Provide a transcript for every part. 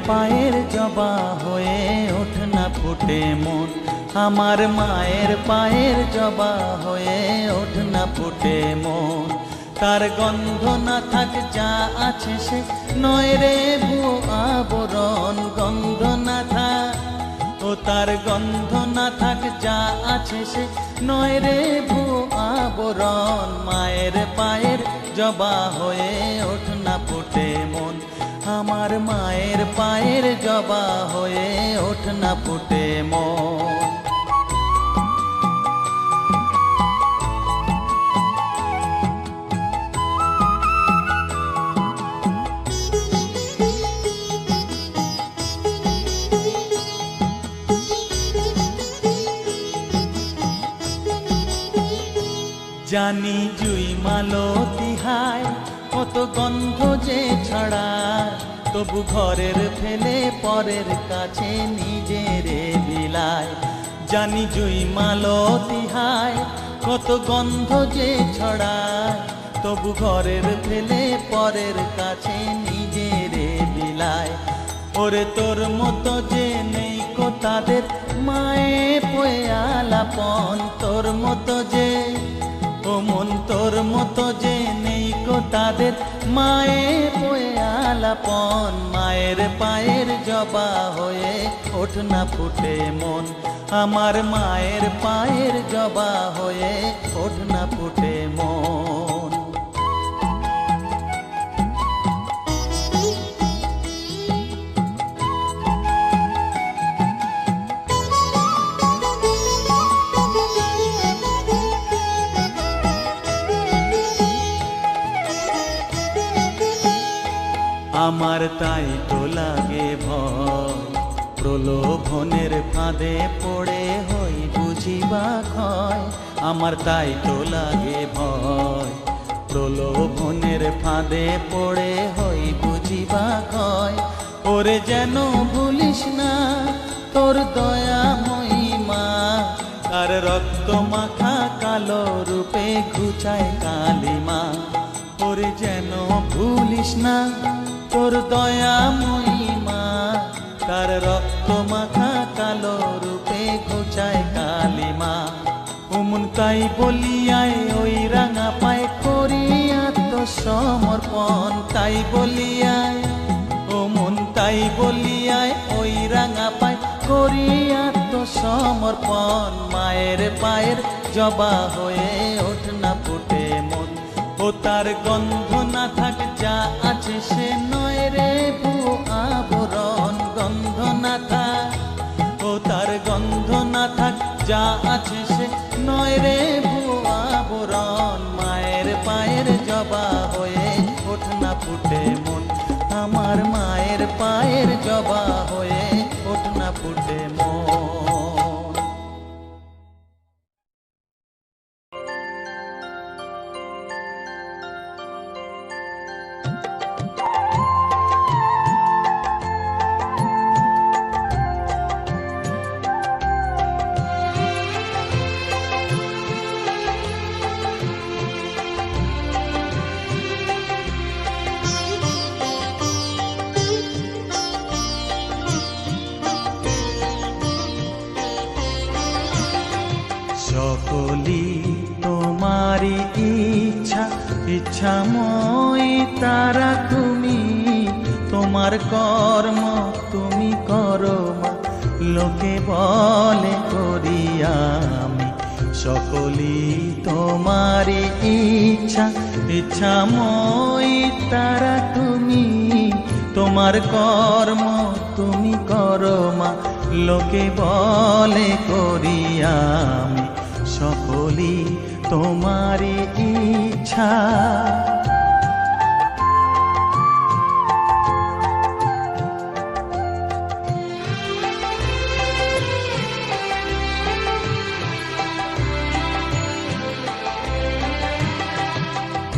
পায়ের জবা হয়ে ওঠ না ফুটে মন, আমার মায়ের পায়ের জবা হয়ে ওঠ না ফুটে মন। তার গন্ধ না থাক যা আছে সে নয় রে ভুয়ো আবরণ, গন্ধ না থাক ও তার গন্ধ না থাক যা আছে সে নয় রে ভুয়ো আবরণ। মায়ের পায়ের জবা হয়ে ওঠ না ফুটে মন, আমার মায়ের পায়ের জবা হয়ে ওঠ না ফুটে মন। জানি জুই মালতী হায় কত গন্ধ যে ছড়ায়, তবু ঘরের ফেলে পরের কাছে নিজেরে বিলায়। জানি জুই মালতী হায় কত গন্ধ যে ছড়ায়, তবু ঘরের ফেলে পরের কাছে নিজেরে বিলায়। ওরে তোর মতো যে নেই কো তাদের মায়ে পয়ে আলাপন, তোর মতো যে ও মন তোর মতো যে নেই কো তাদের মায়ে পয়ে আলাপন। মায়ের পায়ের জবা হয়ে ওঠ না ফুটে মন, আমার মায়ের পায়ের জবা হয়ে ওঠ না ফুটে মন। আমার তাই তো লাগে ভয়, প্রলোভনের ফাঁদে পড়ে হই বুঝিবা ক্ষয়। আমার তাই তো লাগে ভয়, প্রলোভনের ফাঁদে পড়ে হই বুঝিবা ক্ষয়। ওরে যেন ভুলিস না তোর দয়া মহিমা, তার রক্ত মাখা কালো রূপে ঘুচায় কালিমা। ওরে যেন ভুলিস না তোর দয়া মহিমা, তার রক্ত মাখা কালো রূপে ঘুচায় কালিমা। ওমন তাই বলিয়ায় ওই রাঙা পায় করি আত্মসমর্পণ, তাই বলিয়ায় ওমন তাই বলিয়ায় ওই রাঙা পায় করি আত্মসমর্পণ। মায়ের পায়ের জবা হয়ে ওঠ না ফুটে মন, ও তার গন্ধ না থাক যা আছে সে নয় রে ভুয়ো আবরণ, গন্ধ না থাক ও তার গন্ধ না থাক যা আছে সে নয় রে ভুয়ো আবরণ। মায়ের পায়ের জবা হয়ে ওঠ না ফুটে মন, আমার মায়ের পায়ের জবা হয়ে ওঠ না ফুটে মন। সকলি তোমারি ইচ্ছা, ইচ্ছাময়ী তারা তুমি, তোমার কর্ম তুমি করো মা, লোকে বলে করি আমি। সকলি তোমারি ইচ্ছা, ইচ্ছাময়ী তারা তুমি, তোমার কর্ম তুমি করো মা, লোকে বলে করি আমি। সকলি তোমারি ইচ্ছা।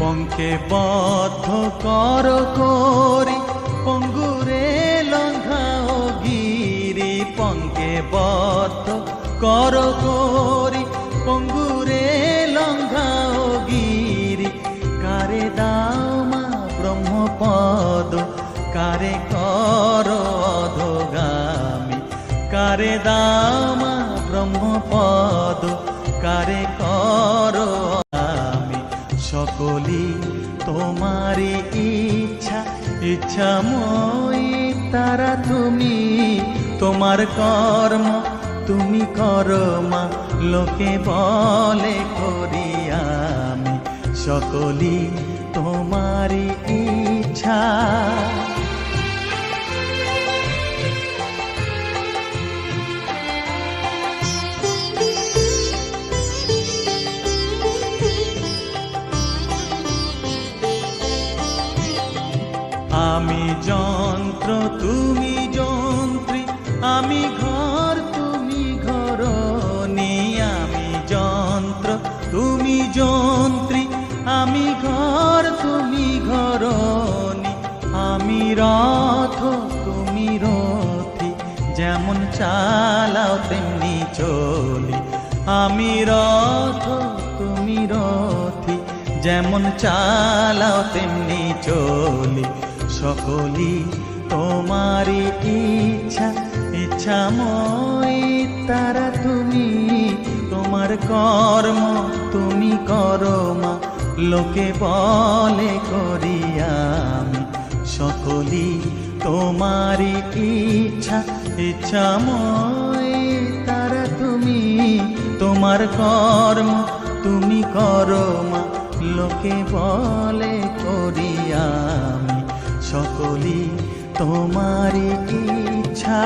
পঙ্কে বদ্ধ কর করি পঙ্গুরে লঙ্ঘাও গিরি, পঙ্কে বদ্ধ কর করি পঙ্গুরে লঙ্ঘাও গিরি। কারে দাও মা ব্রহ্মপদ, কারে করো কারে দামা ব্রহ্মপদ কারে করো আমি সকলি তোমারি ইচ্ছা ইচ্ছাময়ী তারা তুমি তোমার কর্ম তুমি করো মা লোকে বলে করি আমি সকলি তোমারি ইচ্ছা আমি যন্ত্র তুমি যন্ত্রী আমি ঘর তুমি ঘরণী আমি যন্ত্র তুমি যন্ত্রী আমি ঘর তুমি ঘরণী আমি রথ তুমি রথী যেমন চালাও তেমনি চলি আমি রথ তুমি রথী যেমন চালাও তেমনি চলি সকলি তোমারি ইচ্ছা ইচ্ছাময়ী তারা তুমি তোমার কর্ম তুমি করো মা লোকে বলে করি আমি সকলি তোমারি ইচ্ছা ইচ্ছাময়ী তারা তুমি তোমার কর্ম তুমি করো মা লোকে বলে করি আমি সকলি তোমারি ইচ্ছা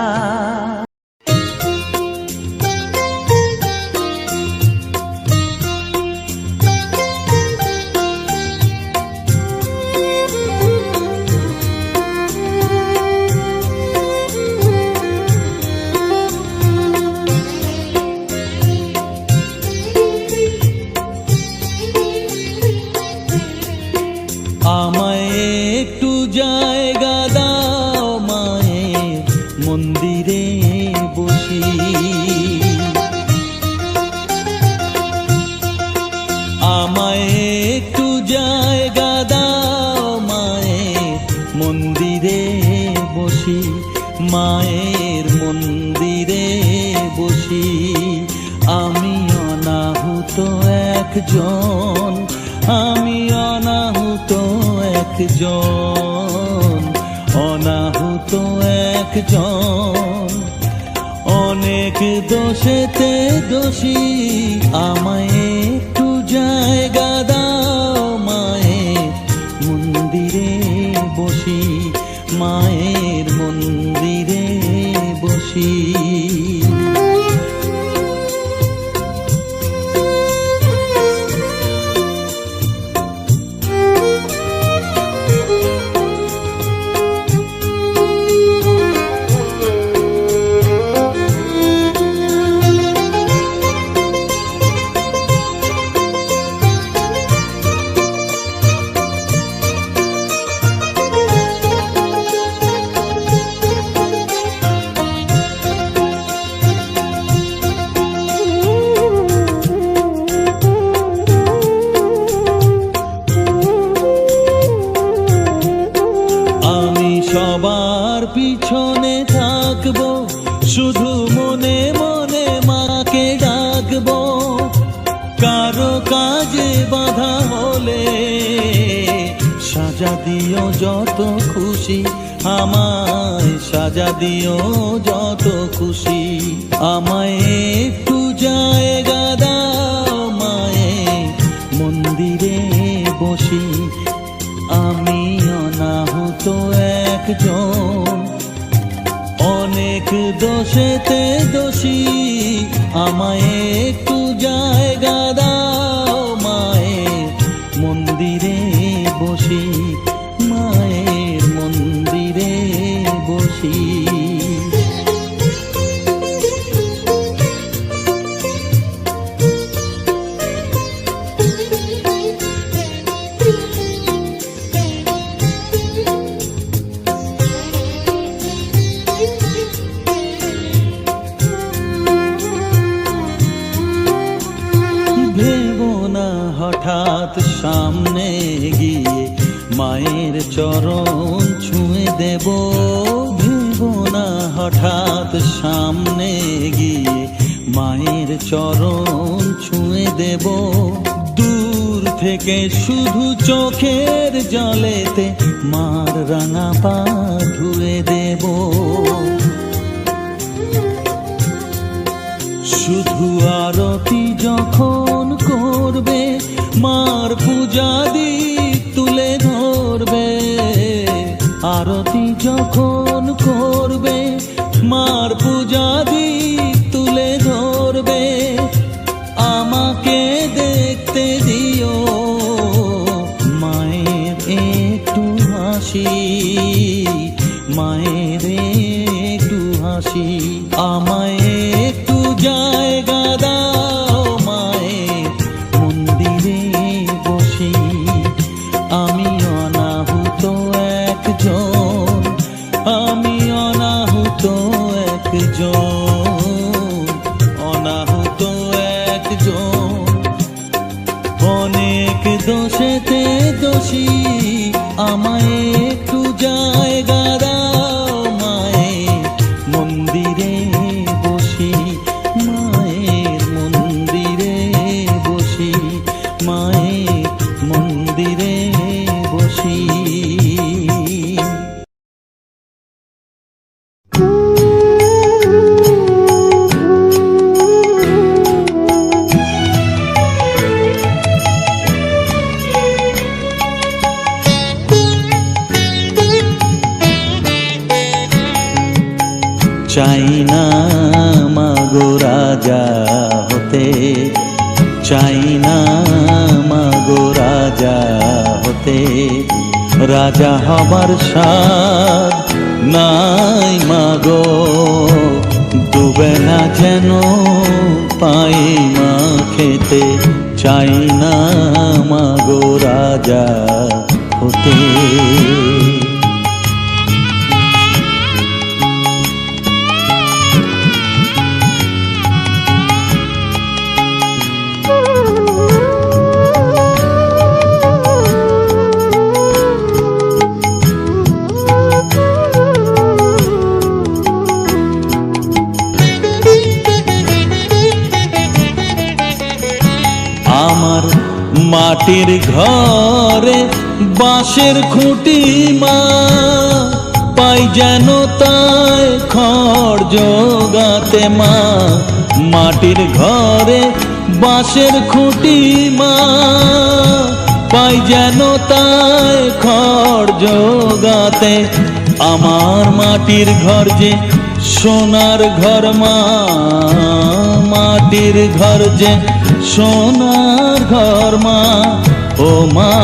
আমায় একটু জায়গা দাও মায়ের মন্দিরে বসি আমায় একটু জায়গা দাও মায়ের মন্দিরে বসি মায়ের মন্দিরে বসি আমি অনাহুত একজন আমি অনাহুত একজন অনাহুত একজন অনেক দোষেতে দোষী আমায় একটু জায়গা দাও মায়ের মন্দিরে বসি মায়ের মন্দিরে বসি সবার পিছনে থাকবো শুধু মনে মনে মাকে ডাকবো কারো কাজে বাধা হলে সাজা দিও যত খুশি আমায় সাজা দিও যত খুশি আমায় একটু জায়গা দাও মায়ের মন্দিরে বসি আমি অনাহুত একজন অনেক দোষেতে দোষী আমায় একটু জায়গা দাও মায়ের মন্দিরে বসি মায়ের মন্দিরে বসি হঠাৎ সামনে গিয়ে মায়ের চরণ ছুঁয়ে দেব ভেবো না হঠাৎ সামনে গিয়ে মায়ের চরণ ছুঁয়ে দেব, দূর থেকে শুধু চোখের জলেতে মার রাঙা পা ধুয়ে দেব। শুধু আরতি যখন করবে মার পূজা দিক তুলে ধরবে, আরতি যখন করবে মার পূজা দিক তুলে ধরবে, আমাকে দেখতে দিও মায়ের একটু হাসি, মায়ের একটু হাসি। আমায় একটু জায়গা দাও মায়ের মন্দিরে বসি, আমি অনাহুত একজন, আমি অনাহুত একজন, অনাহুত একজন, অনেক দোষেতে দোষী। আমায় একটু জায়গা দাও মায়ের মন্দিরে বসি, মায়ের মন্দিরে বসি, মায়ের মন্দিরে বসি। চাই না মাগো রাজা হতে, চাই না মাগো রাজা হতে, রাজা হবার স্বাদ নাই মাগো, ডুবে না যেন পাই মা খেতে। চাই না মাগো রাজা হতে। আমার মাটির ঘরে বাঁশের খুঁটি মা, পাই যেন তাই খড় জোগাতে মা। মাটির ঘরে বাঁশের খুঁটি মা, পাই যেন তাই খড় জোগাতে। আমার মাটির ঘর যে সোনার ঘর মা, মাটির ঘর যে সোনার ঘর মা। ও মা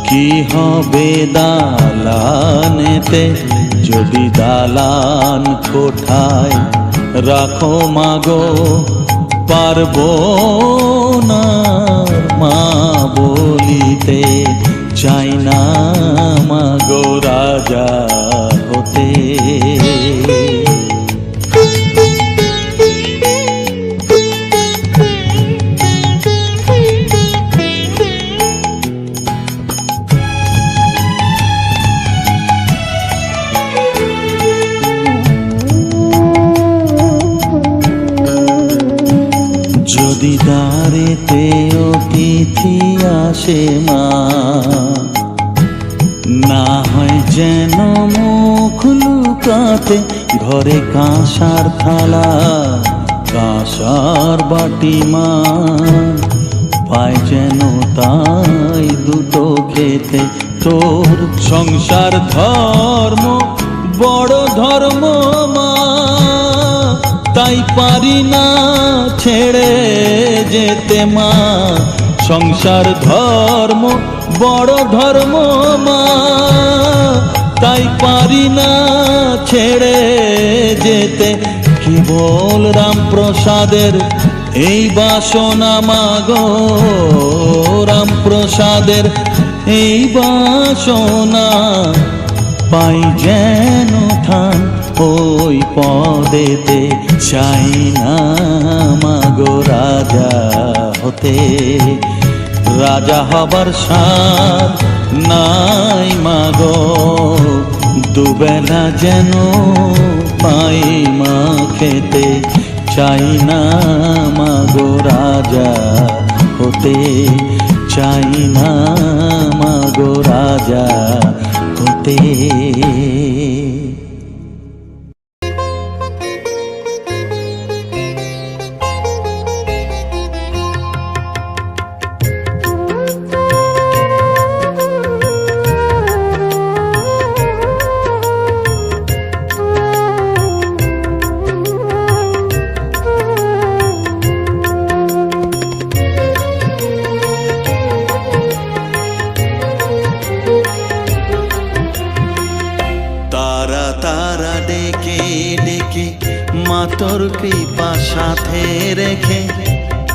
কি হবে দালানেতে, যদি দালান কোঠায় রাখো মাগো, পারবো না মা বলিতে। চাই না মাগো রাজা হতে। যদি দ্বারেতে অতিথি আসে মা, না হয় যেন মুখ লুকাতে। ঘরে কাঁসার থালা কাঁসার বাটি মা, পায় যেন তাই দুটো খেতে। তোর সংসার ধর্ম বড় ধর্ম মা, তাই পারি না ছেড়ে যেতে মা। সংসার ধর্ম বড় ধর্ম মা, তাই পারি না ছেড়ে যেতে। কেবল রামপ্রসাদের এই বাসনা মাগো, রামপ্রসাদের এই বাসনা। পাই যেন থান ওই পদেতে। চাই না মাগো রাজা হতে, রাজা হবার সাধ নাই মাগো, দুবেলা যেন পাই মা খেতে, চাই না মাগো রাজা হতে, চাই না মাগো রাজা হতে। তারা তারা ডেকে ডেকে মা তোর কৃপা সাথে রেখে,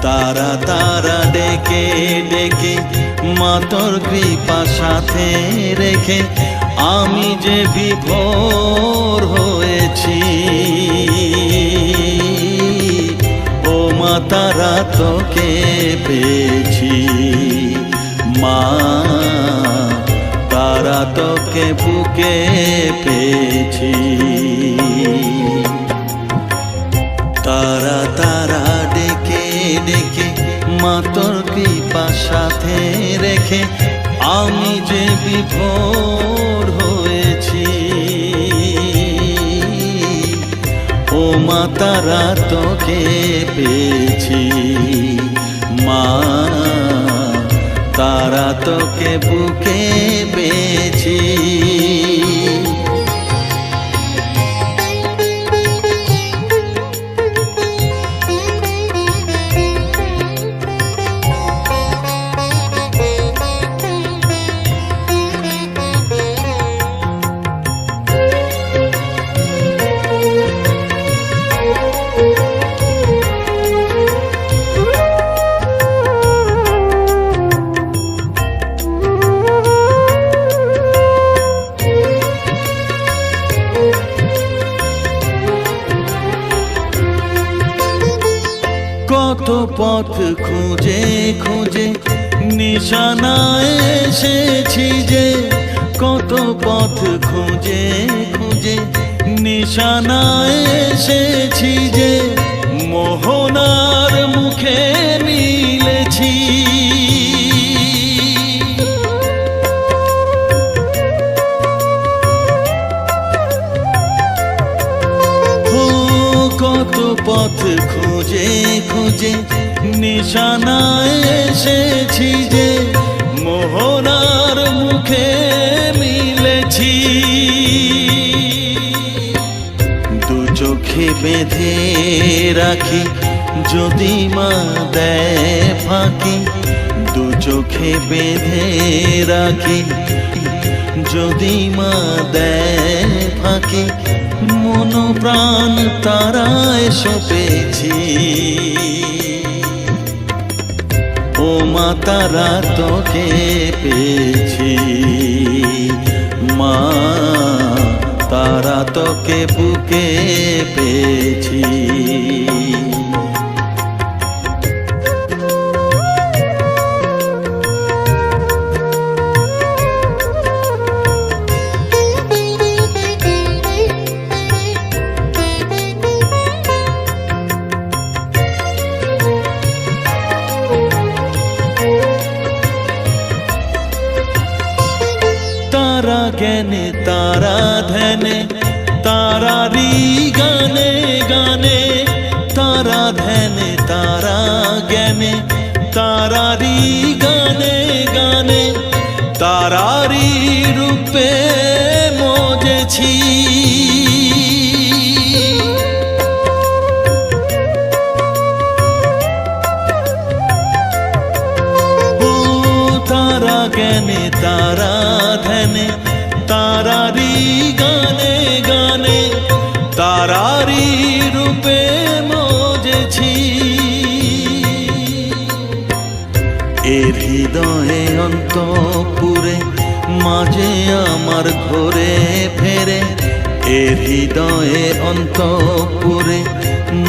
তারা তারা ডেকে ডেকে মা তোর কৃপা সাথে রেখে, আমি যে বিভোর হয়েছি। ও মা তারা তোকে পেয়েছি, মা তারা তোকে বুকে পেয়েছি। তারা তারা ডেকে ডেকে মা তোর কৃপা সাথে রেখে, আমি যে বিভোর হয়েছি। ও মা তারা তোকে পেয়েছি, মা তারা তোকে বুকে পেয়েছি। কত পথ খুঁজে খুঁজে নিশানায় এসেছি যে, কত পথ খুঁজে খুঁজে নিশানায় এসেছি যে, মোহনার মুখে মিলেছি। কত পথ খুঁজে খুঁজে নিশানায় এসেছি যে, মোহনার মুখে মিলেছি। দু চোখে বেঁধে রাখি যদি মা দেয় ফাঁকি, দু চোখে বেঁধে রাখি যদি মা দেয় ফাঁকি, মন প্রাণ তারায় সপেছি। ও মা তারা তোকে পেয়েছি, মা তারা তোকে বুকে পেয়েছি। তারা জ্ঞানে তারা ধ্যানে তারারি গানে গানে, তারা ধ্যানে তারা জ্ঞানে তারারি গানে গানে, তারারি রূপে মজেছি। তারা জ্ঞানে তারা ধ্যানে তারারি গানে গানে, তারারি রূপে মজেছি। এর হৃদয়ে অন্তপুরে মাঝে আমার ঘরে ফেরে, এর হৃদয়ে অন্তপুরে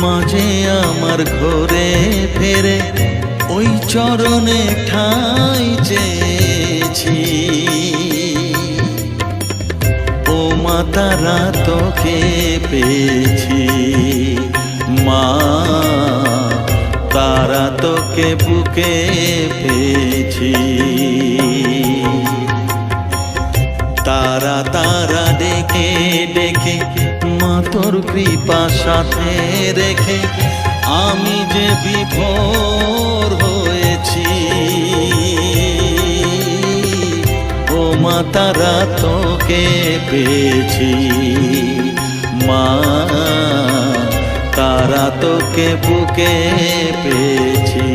মাঝে আমার ঘরে ফেরে, ওই চরণে ঠাঁই চেয়েছি। ও মা তারা তোকে পেয়েছি, মা তারা তোকে বুকে পেয়েছি। তারা তারা ডেকে ডেকে মা তোর কৃপা সাথে রেখে আমি যে বিভোর হয়েছি। ও মা তারা তোকে পেয়েছি, মা তারা তোকে বুকে পেয়েছি।